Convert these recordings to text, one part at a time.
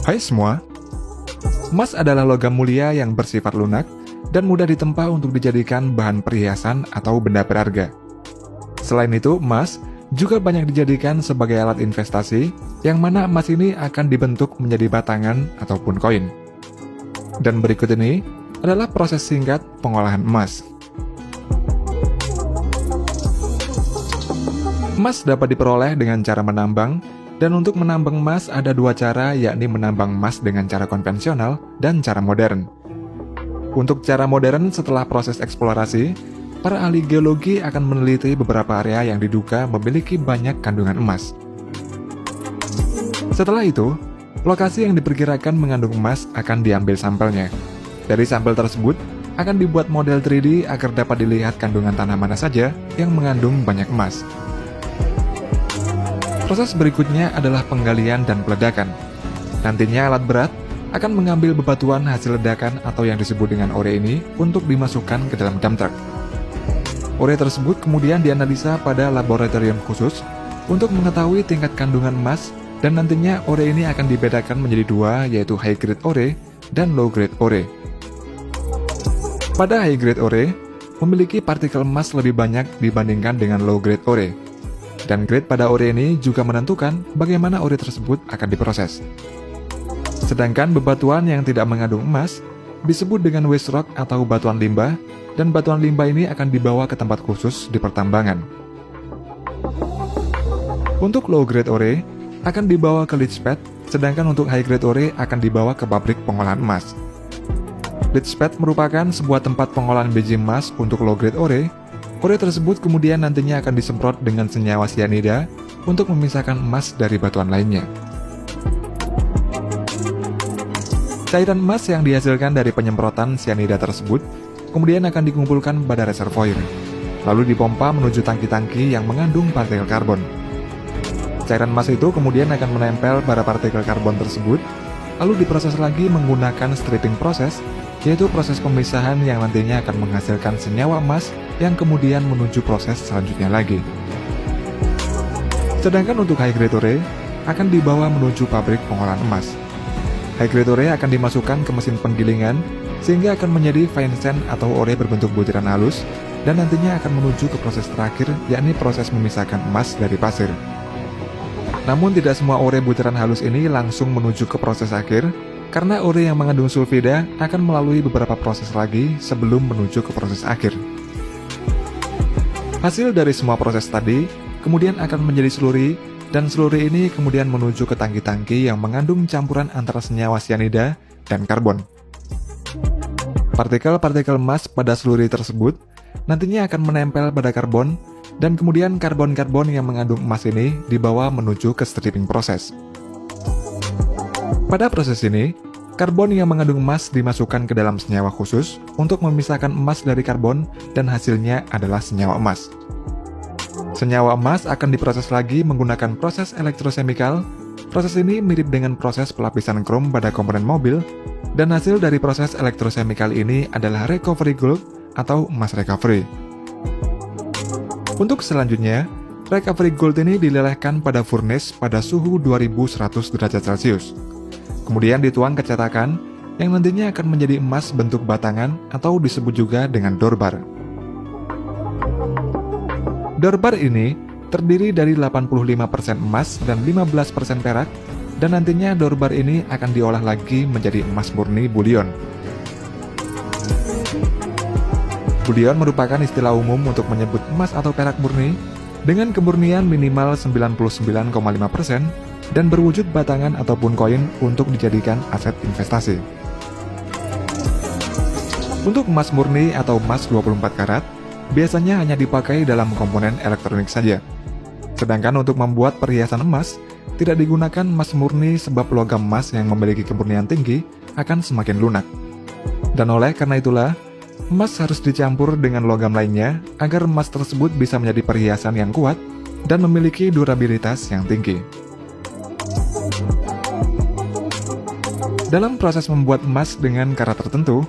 Hai semua, emas adalah logam mulia yang bersifat lunak dan mudah ditempa untuk dijadikan bahan perhiasan atau benda berharga. Selain itu, emas juga banyak dijadikan sebagai alat investasi, yang mana emas ini akan dibentuk menjadi batangan ataupun koin. Dan berikut ini adalah proses singkat pengolahan emas. Emas dapat diperoleh dengan cara menambang, dan untuk menambang emas ada dua cara, yakni menambang emas dengan cara konvensional dan cara modern. Untuk cara modern, setelah proses eksplorasi, para ahli geologi akan meneliti beberapa area yang diduga memiliki banyak kandungan emas. Setelah itu, lokasi yang diperkirakan mengandung emas akan diambil sampelnya. Dari sampel tersebut, akan dibuat model 3D agar dapat dilihat kandungan tanah mana saja yang mengandung banyak emas. Proses berikutnya adalah penggalian dan peledakan. Nantinya alat berat akan mengambil bebatuan hasil ledakan atau yang disebut dengan ore ini untuk dimasukkan ke dalam dump truck. Ore tersebut kemudian dianalisa pada laboratorium khusus untuk mengetahui tingkat kandungan emas, dan nantinya ore ini akan dibedakan menjadi dua, yaitu high grade ore dan low grade ore. Pada high grade ore, memiliki partikel emas lebih banyak dibandingkan dengan low grade ore. Dan grade pada ore ini juga menentukan bagaimana ore tersebut akan diproses. Sedangkan bebatuan yang tidak mengandung emas disebut dengan waste rock atau batuan limbah, dan batuan limbah ini akan dibawa ke tempat khusus di pertambangan. Untuk low grade ore akan dibawa ke leach pad, sedangkan untuk high grade ore akan dibawa ke pabrik pengolahan emas. Leach pad merupakan sebuah tempat pengolahan biji emas untuk low grade ore. Ore tersebut kemudian nantinya akan disemprot dengan senyawa sianida untuk memisahkan emas dari batuan lainnya. Cairan emas yang dihasilkan dari penyemprotan sianida tersebut kemudian akan dikumpulkan pada reservoir, lalu dipompa menuju tangki-tangki yang mengandung partikel karbon. Cairan emas itu kemudian akan menempel pada partikel karbon tersebut, lalu diproses lagi menggunakan stripping proses, yaitu proses pemisahan yang nantinya akan menghasilkan senyawa emas yang kemudian menuju proses selanjutnya lagi. Sedangkan untuk high grade ore akan dibawa menuju pabrik pengolahan emas. High grade ore akan dimasukkan ke mesin penggilingan sehingga akan menjadi fine sand atau ore berbentuk butiran halus, dan nantinya akan menuju ke proses terakhir, yakni proses memisahkan emas dari pasir. Namun tidak semua ore butiran halus ini langsung menuju ke proses akhir, karena ore yang mengandung sulfida akan melalui beberapa proses lagi sebelum menuju ke proses akhir. Hasil dari semua proses tadi kemudian akan menjadi slurry, dan slurry ini kemudian menuju ke tangki-tangki yang mengandung campuran antara senyawa sianida dan karbon. Partikel-partikel emas pada slurry tersebut nantinya akan menempel pada karbon, dan kemudian karbon-karbon yang mengandung emas ini dibawa menuju ke stripping proses. Pada proses ini, karbon yang mengandung emas dimasukkan ke dalam senyawa khusus untuk memisahkan emas dari karbon, dan hasilnya adalah senyawa emas. Senyawa emas akan diproses lagi menggunakan proses elektrosemikal. Proses ini mirip dengan proses pelapisan krom pada komponen mobil, dan hasil dari proses elektrosemikal ini adalah recovery gold atau emas recovery. Untuk selanjutnya, recovery gold ini dilelehkan pada furnace pada suhu 2100 derajat Celcius. Kemudian dituang ke cetakan yang nantinya akan menjadi emas bentuk batangan atau disebut juga dengan dorbar. Dorbar ini terdiri dari 85% emas dan 15% perak, dan nantinya dorbar ini akan diolah lagi menjadi emas murni bullion. Bullion merupakan istilah umum untuk menyebut emas atau perak murni dengan kemurnian minimal 99,5% dan berwujud batangan ataupun koin untuk dijadikan aset investasi. Untuk emas murni atau emas 24 karat, biasanya hanya dipakai dalam komponen elektronik saja. Sedangkan untuk membuat perhiasan emas, tidak digunakan emas murni sebab logam emas yang memiliki kemurnian tinggi akan semakin lunak. Dan oleh karena itulah, emas harus dicampur dengan logam lainnya agar emas tersebut bisa menjadi perhiasan yang kuat dan memiliki durabilitas yang tinggi. Dalam proses membuat emas dengan karat tertentu,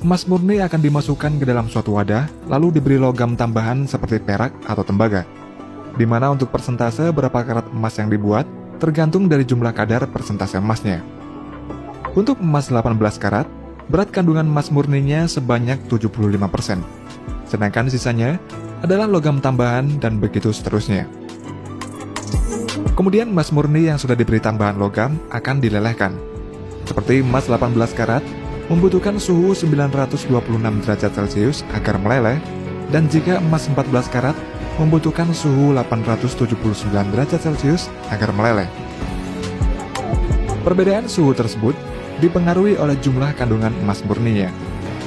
emas murni akan dimasukkan ke dalam suatu wadah, lalu diberi logam tambahan seperti perak atau tembaga, di mana untuk persentase berapa karat emas yang dibuat tergantung dari jumlah kadar persentase emasnya. Untuk emas 18 karat, berat kandungan emas murninya sebanyak 75%. Sedangkan sisanya adalah logam tambahan dan begitu seterusnya. Kemudian emas murni yang sudah diberi tambahan logam akan dilelehkan. Seperti emas 18 karat, membutuhkan suhu 926 derajat Celcius agar meleleh, dan jika emas 14 karat, membutuhkan suhu 879 derajat Celcius agar meleleh. Perbedaan suhu tersebut dipengaruhi oleh jumlah kandungan emas murninya.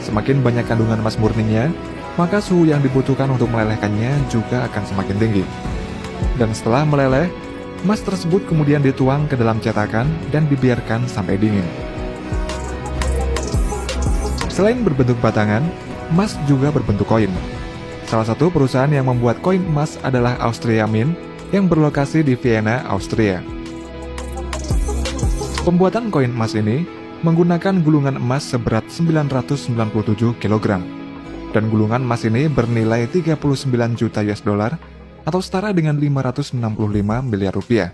Semakin banyak kandungan emas murninya, maka suhu yang dibutuhkan untuk melelehkannya juga akan semakin tinggi. Dan setelah meleleh, emas tersebut kemudian dituang ke dalam cetakan dan dibiarkan sampai dingin. Selain berbentuk batangan, emas juga berbentuk koin. Salah satu perusahaan yang membuat koin emas adalah Austria Mint yang berlokasi di Vienna, Austria. Pembuatan koin emas ini menggunakan gulungan emas seberat 997 kg. Dan gulungan emas ini bernilai 39 juta US dollar atau setara dengan 565 miliar rupiah.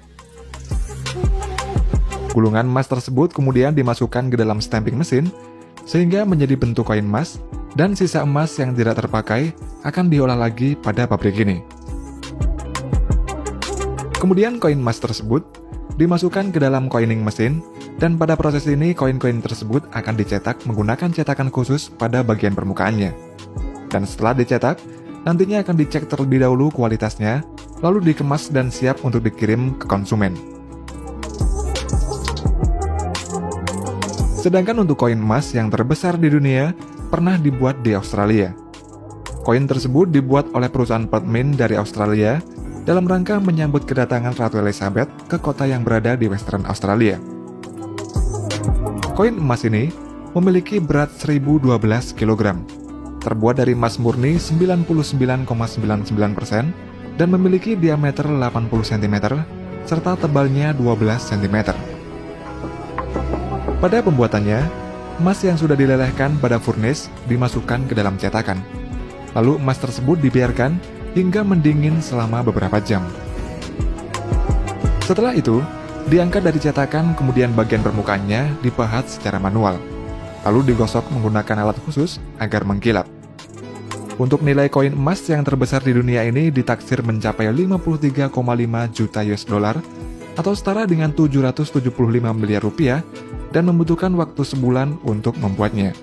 Gulungan emas tersebut kemudian dimasukkan ke dalam stamping mesin sehingga menjadi bentuk koin emas, dan sisa emas yang tidak terpakai akan diolah lagi pada pabrik ini. Kemudian koin emas tersebut dimasukkan ke dalam coining mesin, dan pada proses ini koin-koin tersebut akan dicetak menggunakan cetakan khusus pada bagian permukaannya. Dan setelah dicetak, nantinya akan dicek terlebih dahulu kualitasnya, lalu dikemas dan siap untuk dikirim ke konsumen. Sedangkan untuk koin emas yang terbesar di dunia pernah dibuat di Australia. Koin tersebut dibuat oleh perusahaan Perth Mint dari Australia dalam rangka menyambut kedatangan Ratu Elizabeth ke kota yang berada di Western Australia. Koin emas ini memiliki berat 1012 kg, terbuat dari emas murni 99,99% dan memiliki diameter 80 cm serta tebalnya 12 cm. Pada pembuatannya, emas yang sudah dilelehkan pada furnace dimasukkan ke dalam cetakan. Lalu emas tersebut dibiarkan hingga mendingin selama beberapa jam. Setelah itu, diangkat dari cetakan, kemudian bagian permukaannya dipahat secara manual, lalu digosok menggunakan alat khusus agar mengkilap. Untuk nilai koin emas yang terbesar di dunia ini ditaksir mencapai 53,5 juta US dollar atau setara dengan 775 miliar rupiah dan membutuhkan waktu sebulan untuk membuatnya.